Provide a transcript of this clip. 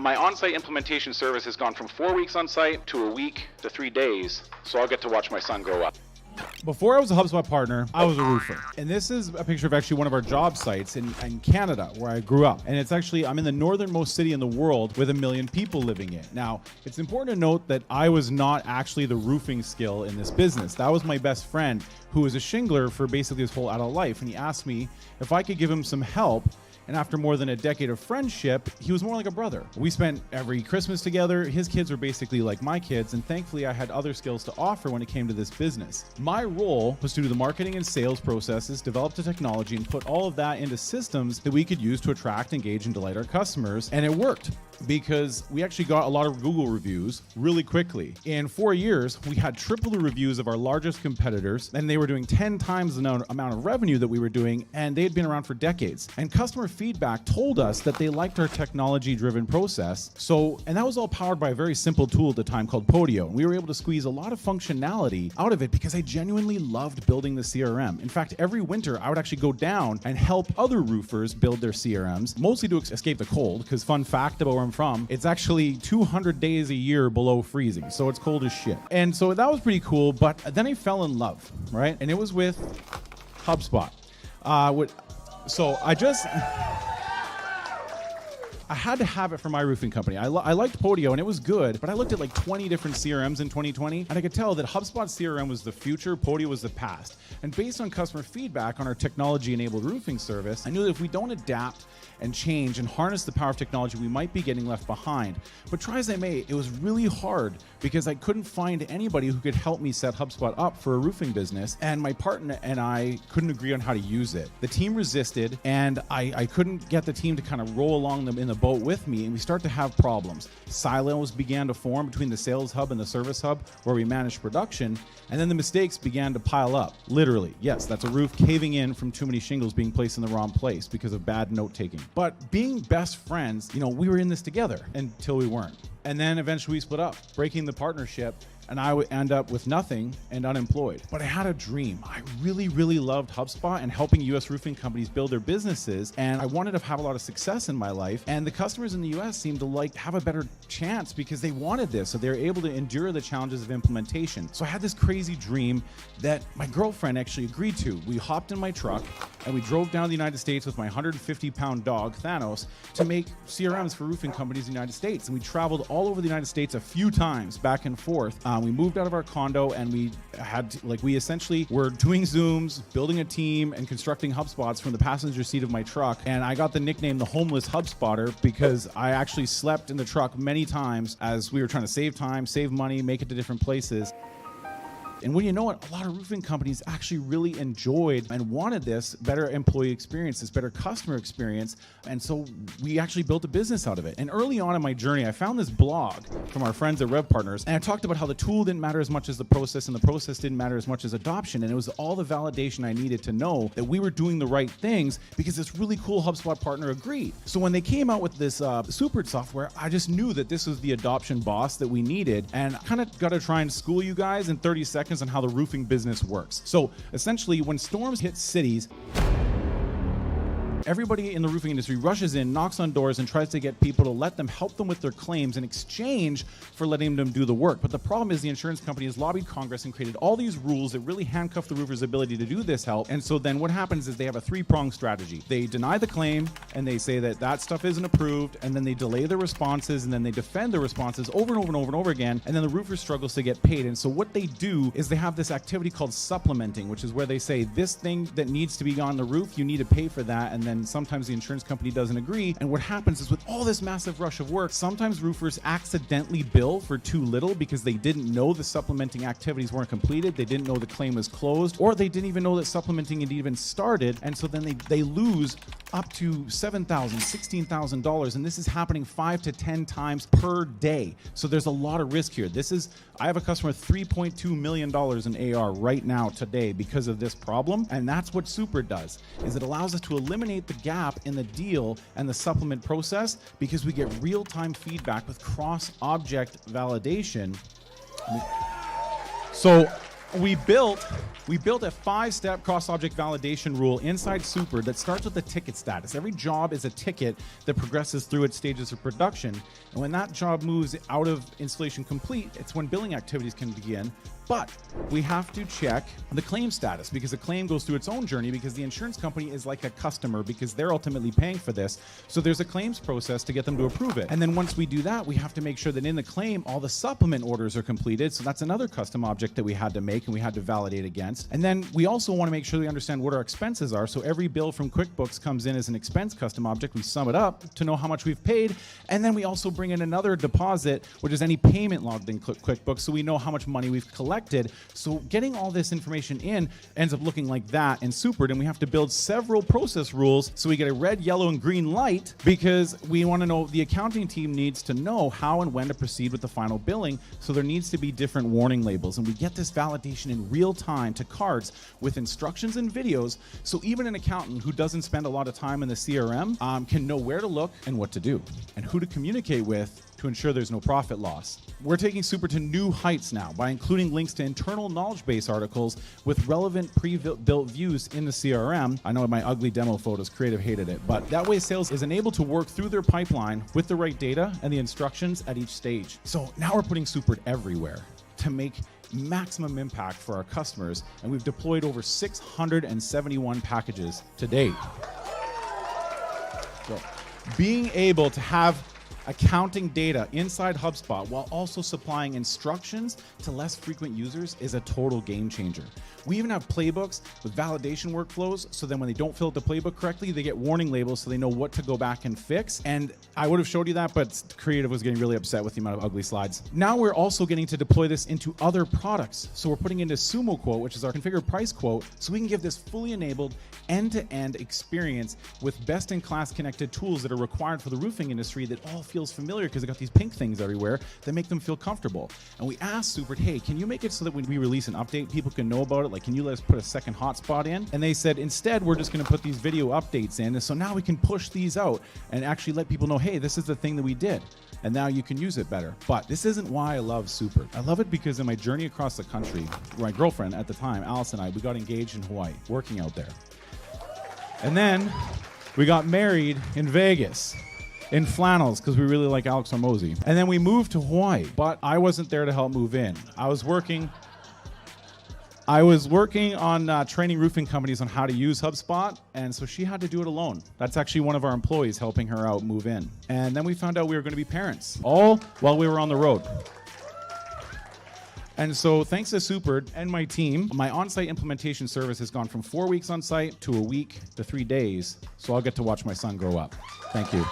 My on-site implementation service has gone from 4 weeks on site to a week to 3 days, so I'll get to watch my son grow up. Before I was a HubSpot partner, I was a roofer. And this is a picture of actually one of our job sites in Canada, where I grew up. And it's actually, I'm in the northernmost city in the world with 1 million people living in. Now, it's important to note that I was not actually the roofing skill in this business. That was my best friend, who was a shingler for basically his whole adult life. And he asked me if I could give him some help. And after more than a decade of friendship, he was more like a brother. We spent every Christmas together. His kids were basically like my kids, and thankfully I had other skills to offer when it came to this business. My role was to do the marketing and sales processes, develop the technology, and put all of that into systems that we could use to attract, engage, and delight our customers. And it worked, because we actually got a lot of Google reviews really quickly. In 4 years, we had triple the reviews of our largest competitors, and they were doing 10 times the amount of revenue that we were doing, and they had been around for decades. And customer feedback told us that they liked our technology-driven process. And that was all powered by a very simple tool at the time called Podio. And we were able to squeeze a lot of functionality out of it because I genuinely loved building the CRM. In fact, every winter, I would actually go down and help other roofers build their CRMs, mostly to escape the cold, because fun fact about where I'm from, it's actually 200 days a year below freezing, so it's cold as shit. And so that was pretty cool, but then I fell in love, right? And it was with HubSpot. I had to have it for my roofing company. I liked Podio and it was good, but I looked at like 20 different CRMs in 2020, and I could tell that HubSpot CRM was the future, Podio was the past. And based on customer feedback on our technology-enabled roofing service, I knew that if we don't adapt and change and harness the power of technology, we might be getting left behind. But try as I may, it was really hard because I couldn't find anybody who could help me set HubSpot up for a roofing business, and my partner and I couldn't agree on how to use it. The team resisted, and I couldn't get the team to kind of roll along them in the boat with me, and we start to have problems. Silos began to form between the sales hub and the service hub where we managed production, and then the mistakes began to pile up. Literally, yes, that's a roof caving in from too many shingles being placed in the wrong place because of bad note-taking. But being best friends, we were in this together until we weren't. And then eventually we split up, breaking the partnership, and I would end up with nothing and unemployed. But I had a dream. I really, really loved HubSpot and helping US roofing companies build their businesses, and I wanted to have a lot of success in my life. And the customers in the US seemed to have a better chance because they wanted this, so they were able to endure the challenges of implementation. So I had this crazy dream that my girlfriend actually agreed to. We hopped in my truck and we drove down to the United States with my 150-pound dog, Thanos, to make CRMs for roofing companies in the United States. And we traveled all over the United States a few times, back and forth. We moved out of our condo, and we essentially were doing Zooms, building a team, and constructing HubSpots from the passenger seat of my truck. And I got the nickname the Homeless HubSpotter because I actually slept in the truck many times as we were trying to save time, save money, make it to different places. And when you know it, a lot of roofing companies actually really enjoyed and wanted this better employee experience, this better customer experience. And so we actually built a business out of it. And early on in my journey, I found this blog from our friends at Rev Partners, and I talked about how the tool didn't matter as much as the process, and the process didn't matter as much as adoption. And it was all the validation I needed to know that we were doing the right things because this really cool HubSpot partner agreed. So when they came out with this super software, I just knew that this was the adoption boss that we needed. And I kind of got to try and school you guys in 30 seconds on how the roofing business works. So essentially, when storms hit cities, everybody in the roofing industry rushes in, knocks on doors, and tries to get people to let them help them with their claims in exchange for letting them do the work. But the problem is the insurance company has lobbied Congress and created all these rules that really handcuff the roofer's ability to do this help. And so then what happens is they have a three-pronged strategy. They deny the claim, and they say that stuff isn't approved, and then they delay their responses, and then they defend their responses over and over and over and over again, and then the roofer struggles to get paid. And so what they do is they have this activity called supplementing, which is where they say this thing that needs to be on the roof, you need to pay for that, and then sometimes the insurance company doesn't agree. And what happens is with all this massive rush of work, sometimes roofers accidentally bill for too little because they didn't know the supplementing activities weren't completed, they didn't know the claim was closed, or they didn't even know that supplementing had even started. And so then they lose up to $7,000, $16,000, and this is happening 5 to 10 times per day. So there's a lot of risk here. I have a customer with $3.2 million in AR right now today because of this problem, and that's what Super does, is it allows us to eliminate the gap in the deal and the supplement process because we get real-time feedback with cross-object validation. So we built a 5-step cross-object validation rule inside Super that starts with the ticket status. Every job is a ticket that progresses through its stages of production. And when that job moves out of installation complete, it's when billing activities can begin. But we have to check the claim status because a claim goes through its own journey because the insurance company is like a customer because they're ultimately paying for this. So there's a claims process to get them to approve it. And then once we do that, we have to make sure that in the claim, all the supplement orders are completed. So that's another custom object that we had to make and we had to validate against. And then we also want to make sure we understand what our expenses are. So every bill from QuickBooks comes in as an expense custom object. We sum it up to know how much we've paid. And then we also bring in another deposit, which is any payment logged in QuickBooks. So we know how much money we've collected. So getting all this information in ends up looking like that in Supered, and we have to build several process rules so we get a red, yellow, and green light because we want to know, the accounting team needs to know how and when to proceed with the final billing, so there needs to be different warning labels, and we get this validation in real time to cards with instructions and videos, so even an accountant who doesn't spend a lot of time in the CRM can know where to look and what to do, and who to communicate with to ensure there's no profit loss. We're taking Super to new heights now by including links to internal knowledge base articles with relevant pre-built views in the CRM. I know my ugly demo photos, creative hated it, but that way sales is enabled to work through their pipeline with the right data and the instructions at each stage. So now we're putting Super everywhere to make maximum impact for our customers, and we've deployed over 671 packages to date. So being able to have accounting data inside HubSpot while also supplying instructions to less frequent users is a total game changer. We even have playbooks with validation workflows, so then when they don't fill out the playbook correctly, they get warning labels so they know what to go back and fix. And I would have showed you that, but creative was getting really upset with the amount of ugly slides. Now we're also getting to deploy this into other products. So we're putting into Sumo Quote, which is our configured price quote, so we can give this fully enabled end-to-end experience with best-in-class connected tools that are required for the roofing industry that all feels familiar because they got these pink things everywhere that make them feel comfortable. And we asked Super, hey, can you make it so that when we release an update, people can know about it? Like, can you let us put a second hotspot in? And they said, instead, we're just going to put these video updates in. And so now we can push these out and actually let people know, hey, this is the thing that we did. And now you can use it better. But this isn't why I love Super. I love it because in my journey across the country, my girlfriend at the time, Alice and I, we got engaged in Hawaii, working out there. And then we got married in Vegas in flannels because we really like Alex Hormozy. And then we moved to Hawaii, but I wasn't there to help move in. I was working on training roofing companies on how to use HubSpot, and so she had to do it alone. That's actually one of our employees helping her out move in. And then we found out we were going to be parents, all while we were on the road. And so thanks to Supered and my team, my on-site implementation service has gone from 4 weeks on site to a week to 3 days, so I'll get to watch my son grow up. Thank you.